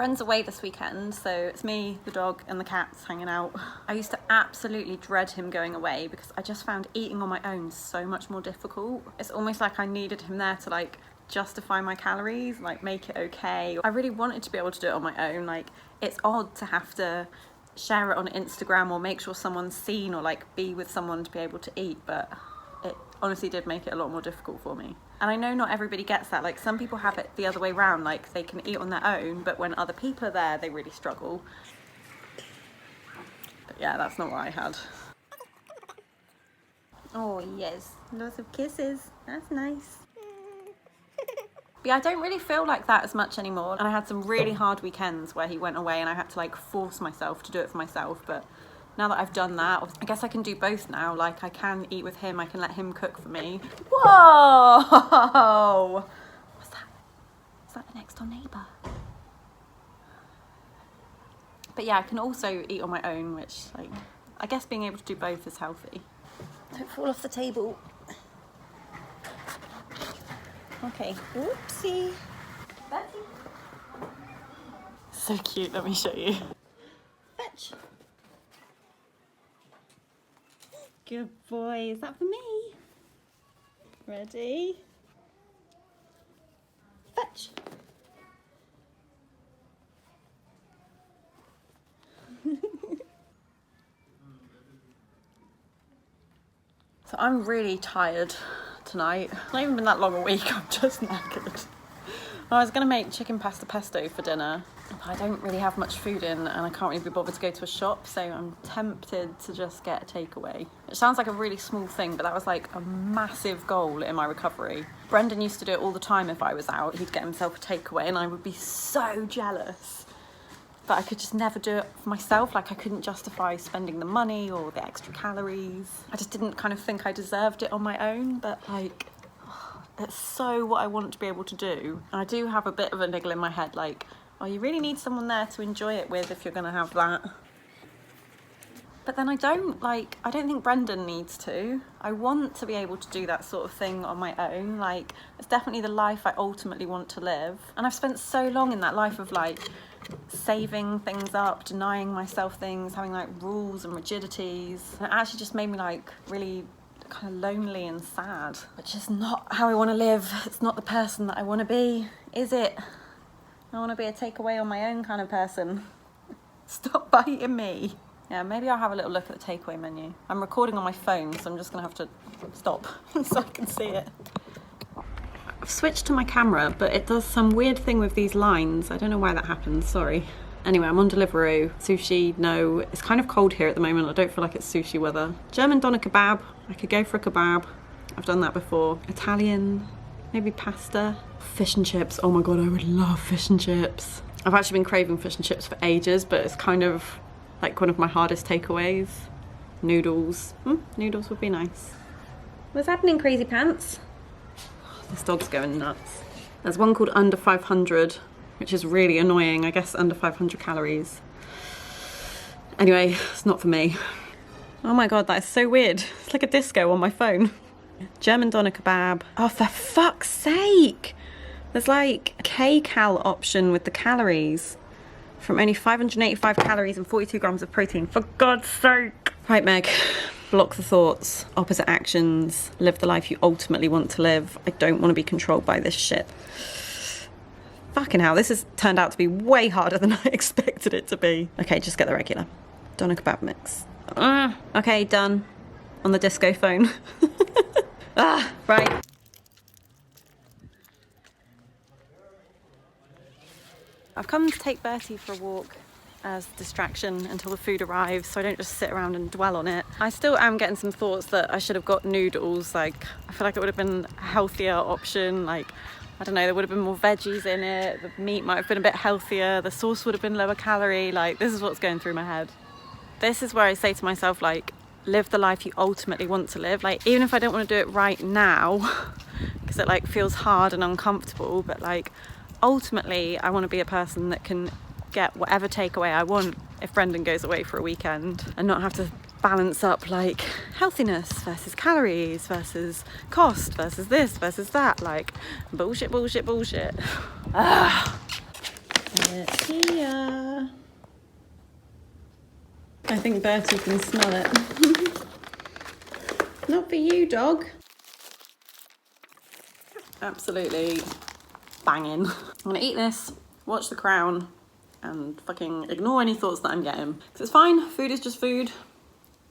Bren's away this weekend, so it's me, the dog, and the cats hanging out. I used to absolutely dread him going away because I just found eating on my own so much more difficult. It's almost like I needed him there to like justify my calories, like make it okay. I really wanted to be able to do it on my own. Like, it's odd to have to share it on Instagram or make sure someone's seen or like be with someone to be able to eat, but it honestly did make it a lot more difficult for me. And I know not everybody gets that. Like, some people have it the other way around, like they can eat on their own, but when other people are there, they really struggle. But yeah, that's not what I had. Oh yes, lots of kisses. That's nice. But yeah, I don't really feel like that as much anymore. And I had some really hard weekends where he went away and I had to like force myself to do it for myself. But now that I've done that, I guess I can do both now. Like, I can eat with him, I can let him cook for me. Whoa! What's that? Is that the next door neighbour? But yeah, I can also eat on my own, which, like, I guess being able to do both is healthy. Don't fall off the table. Okay, oopsie. Betty. So cute, let me show you. Fetch. Good boy, is that for me? Ready? Fetch. So I'm really tired tonight. It's not even been that long a week, I'm just knackered. I was gonna make chicken pasta pesto for dinner, but I don't really have much food in and I can't really be bothered to go to a shop, so I'm tempted to just get a takeaway. It sounds like a really small thing, but that was like a massive goal in my recovery. Brendan used to do it all the time if I was out. He'd get himself a takeaway and I would be so jealous. But I could just never do it for myself. Like, I couldn't justify spending the money or the extra calories. I just didn't kind of think I deserved it on my own, but like, it's so what I want to be able to do. And I do have a bit of a niggle in my head, like, oh, you really need someone there to enjoy it with if you're gonna have that. But then I don't think Brendan needs to. I want to be able to do that sort of thing on my own. Like, it's definitely the life I ultimately want to live. And I've spent so long in that life of like saving things up, denying myself things, having like rules and rigidities. And it actually just made me like really kind of lonely and sad, which is not how I want to live. It's not the person that I want to be, is it? I want to be a takeaway on my own kind of person. Stop biting me. Yeah, maybe I'll have a little look at the takeaway menu. I'm recording on my phone, so I'm just gonna have to stop so I can see it. I've switched to my camera, but it does some weird thing with these lines. I don't know why that happens, sorry. Anyway, I'm on Deliveroo. Sushi, no. It's kind of cold here at the moment. I don't feel like it's sushi weather. German doner kebab. I could go for a kebab. I've done that before. Italian, maybe pasta. Fish and chips. Oh my God, I would love fish and chips. I've actually been craving fish and chips for ages, but it's kind of like one of my hardest takeaways. Noodles. Noodles would be nice. What's happening, crazy pants? This dog's going nuts. There's one called Under 500, which is really annoying. I guess under 500 calories. Anyway, it's not for me. Oh my God, that is so weird. It's like a disco on my phone. German doner kebab. Oh, for fuck's sake. There's like a K-cal option with the calories. From only 585 calories and 42 grams of protein. For God's sake. Right, Meg. Block the thoughts, opposite actions, live the life you ultimately want to live. I don't want to be controlled by this shit. Fucking hell, this has turned out to be way harder than I expected it to be. Okay, just get the regular. Doner kebab mix. Okay, done. On the disco phone. Right. I've come to take Bertie for a walk as distraction until the food arrives, so I don't just sit around and dwell on it. I still am getting some thoughts that I should have got noodles. Like, I feel like it would have been a healthier option. Like, I don't know, there would have been more veggies in it. The meat might have been a bit healthier. The sauce would have been lower calorie. Like, this is what's going through my head. This is where I say to myself, like, live the life you ultimately want to live. Like, even if I don't want to do it right now, because it like feels hard and uncomfortable, but like, ultimately, I want to be a person that can get whatever takeaway I want if Brendan goes away for a weekend and not have to balance up like healthiness versus calories versus cost versus this versus that, like bullshit. It's here. I think Bertie can smell it. Not for you, dog. Absolutely banging. I'm gonna eat this, watch The Crown, and fucking ignore any thoughts that I'm getting. Because it's fine, food is just food,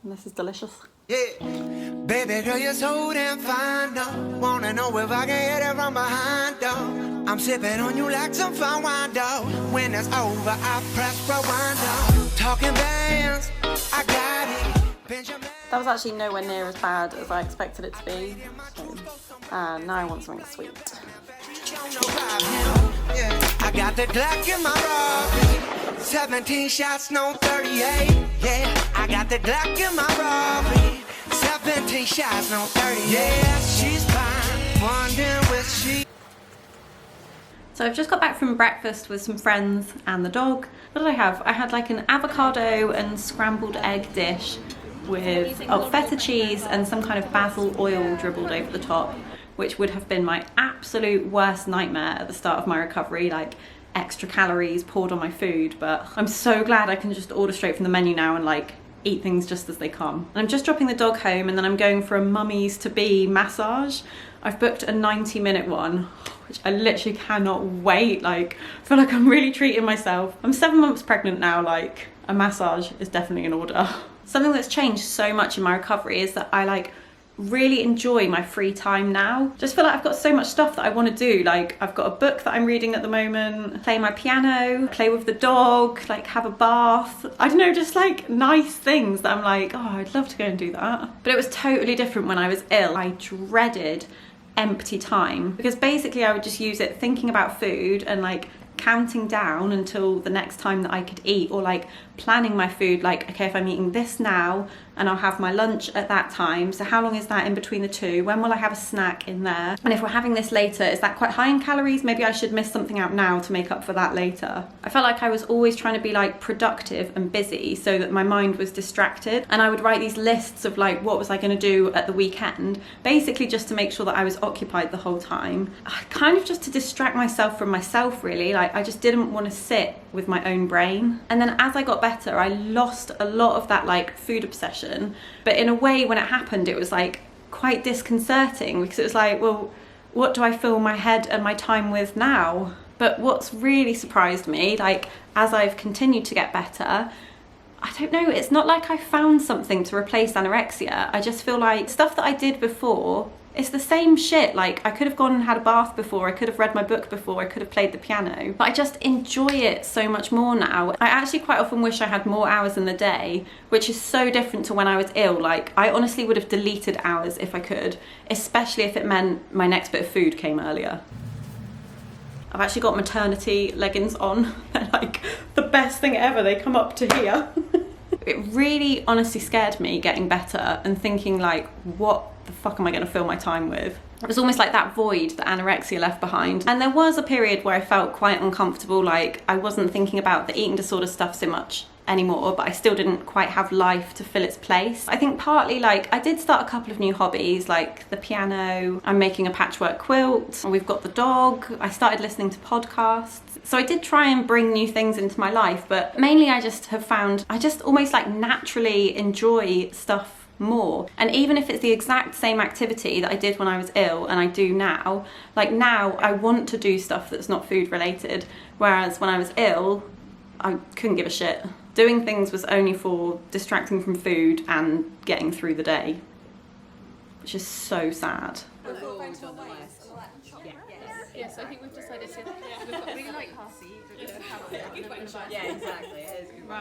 and this is delicious. Yeah, baby girl, you're so damn fine, though. Wanna know if I can hit it from behind, though. I'm sipping on you like some fine wine, though. When it's over, I press rewind, though. Talking bands, I got it. Benjamin. That was actually nowhere near as bad as I expected it to be. So, now I want something sweet. I got the Glock in my Robbie. 17 shots, no 38. Yeah, I got the Glock in my Robbie. 17 shots, no 38. Yeah, she's fine. Wondering where she. So I've just got back from breakfast with some friends and the dog. What did I have? I had like an avocado and scrambled egg dish with feta cheese and some kind of basil oil dribbled over the top, which would have been my absolute worst nightmare at the start of my recovery, like extra calories poured on my food. But I'm so glad I can just order straight from the menu now and like eat things just as they come. And I'm just dropping the dog home and then I'm going for a mummies to be massage. I've booked a 90-minute one, which I literally cannot wait. Like, I feel like I'm really treating myself. I'm 7 months pregnant now, like a massage is definitely in order. Something that's changed so much in my recovery is that I like really enjoy my free time now. Just feel like I've got so much stuff that I want to do. Like, I've got a book that I'm reading at the moment, play my piano, play with the dog, like have a bath. I don't know, just like nice things that I'm like, oh, I'd love to go and do that. But it was totally different when I was ill. I dreaded empty time because basically I would just use it thinking about food and like counting down until the next time that I could eat, or like planning my food, like, okay, if I'm eating this now and I'll have my lunch at that time, so how long is that in between the two? When will I have a snack in there? And if we're having this later, is that quite high in calories? Maybe I should miss something out now to make up for that later. I felt like I was always trying to be like productive and busy so that my mind was distracted, and I would write these lists of like what was I going to do at the weekend, basically just to make sure that I was occupied the whole time. Kind of just to distract myself from myself, really. Like, I just didn't want to sit with my own brain. And then as I got better, I lost a lot of that like food obsession, but in a way when it happened it was like quite disconcerting, because it was like, well, what do I fill my head and my time with now? But what's really surprised me, like as I've continued to get better, I don't know, it's not like I found something to replace anorexia. I just feel like stuff that I did before, it's the same shit. Like, I could have gone and had a bath before, I could have read my book before, I could have played the piano, but I just enjoy it so much more now. I actually quite often wish I had more hours in the day, which is so different to when I was ill. Like, I honestly would have deleted hours if I could, especially if it meant my next bit of food came earlier. I've actually got maternity leggings on. They're like the best thing ever, they come up to here. It really honestly scared me getting better and thinking like, what the fuck am I going to fill my time with? It was almost like that void that anorexia left behind. And there was a period where I felt quite uncomfortable, like I wasn't thinking about the eating disorder stuff so much anymore, but I still didn't quite have life to fill its place. I think partly like I did start a couple of new hobbies, like the piano, I'm making a patchwork quilt, we've got the dog, I started listening to podcasts. So I did try and bring new things into my life, but mainly I just have found I just almost like naturally enjoy stuff more. And even if it's the exact same activity that I did when I was ill and I do now, like now I want to do stuff that's not food related, whereas when I was ill I couldn't give a shit. Doing things was only for distracting from food and getting through the day, which is so sad. Yes, I think we've decided to. We've got really like classy. Yeah, exactly.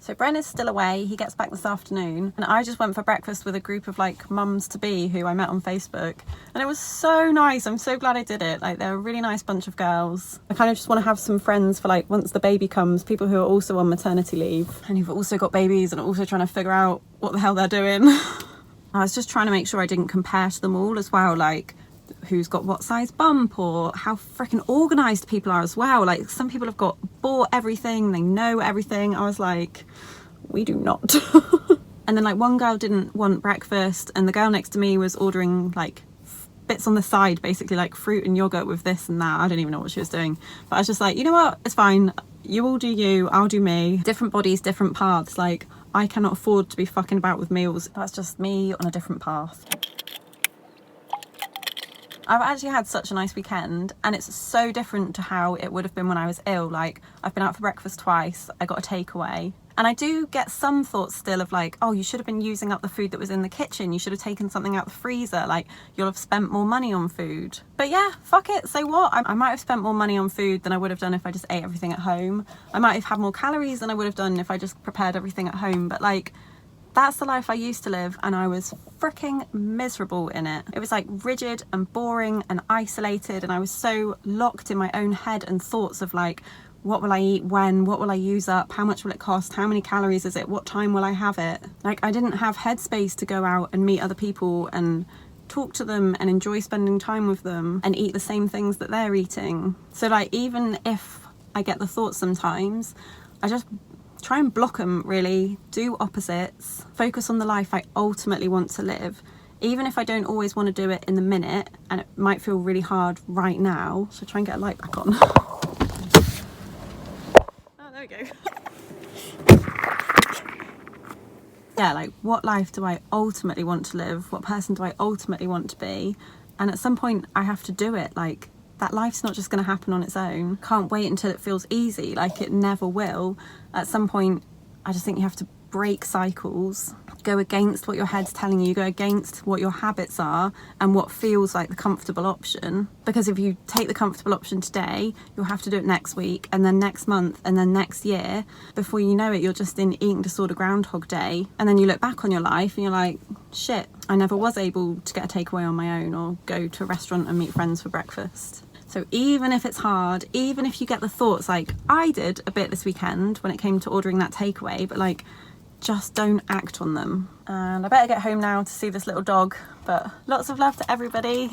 So Bren is still away, he gets back this afternoon, and I just went for breakfast with a group of like mums to be who I met on Facebook, and it was so nice. I'm so glad I did it. Like, they're a really nice bunch of girls. I kind of just want to have some friends for like once the baby comes, people who are also on maternity leave and who've also got babies and are also trying to figure out what the hell they're doing. I was just trying to make sure I didn't compare to them all as well, like who's got what size bump or how freaking organised people are as well. Like, some people have bought everything, they know everything. I was like, we do not. And then like one girl didn't want breakfast and the girl next to me was ordering like bits on the side, basically like fruit and yogurt with this and that. I don't even know what she was doing, but I was just like, you know what, it's fine, you all do you, I'll do me. Different bodies, different paths. Like, I cannot afford to be fucking about with meals. That's just me on a different path. I've actually had such a nice weekend, and it's so different to how it would have been when I was ill. Like, I've been out for breakfast twice, I got a takeaway, and I do get some thoughts still of like, oh, you should have been using up the food that was in the kitchen, you should have taken something out the freezer, like, you'll have spent more money on food. But yeah, fuck it, so what? I might have spent more money on food than I would have done if I just ate everything at home. I might have had more calories than I would have done if I just prepared everything at home, but like, that's the life I used to live, and I was freaking miserable in it. It was like rigid and boring and isolated, and I was so locked in my own head and thoughts of like, what will I eat when, what will I use up, how much will it cost, how many calories is it, what time will I have it? Like, I didn't have headspace to go out and meet other people and talk to them and enjoy spending time with them and eat the same things that they're eating. So like, even if I get the thoughts sometimes, I just try and block them, really. Do opposites. Focus on the life I ultimately want to live. Even if I don't always want to do it in the minute, and it might feel really hard right now. So try and get a light back on. Oh, there we go. Yeah, like, what life do I ultimately want to live? What person do I ultimately want to be? And at some point I have to do it. Like, that life's not just going to happen on its own. Can't wait until it feels easy, like it never will. At some point, I just think you have to break cycles, go against what your head's telling you, go against what your habits are and what feels like the comfortable option. Because if you take the comfortable option today, you'll have to do it next week, and then next month, and then next year. Before you know it, you're just in eating disorder Groundhog Day. And then you look back on your life and you're like, shit, I never was able to get a takeaway on my own or go to a restaurant and meet friends for breakfast. So even if it's hard, even if you get the thoughts, like I did a bit this weekend when it came to ordering that takeaway, but like, just don't act on them. And I better get home now to see this little dog, but lots of love to everybody.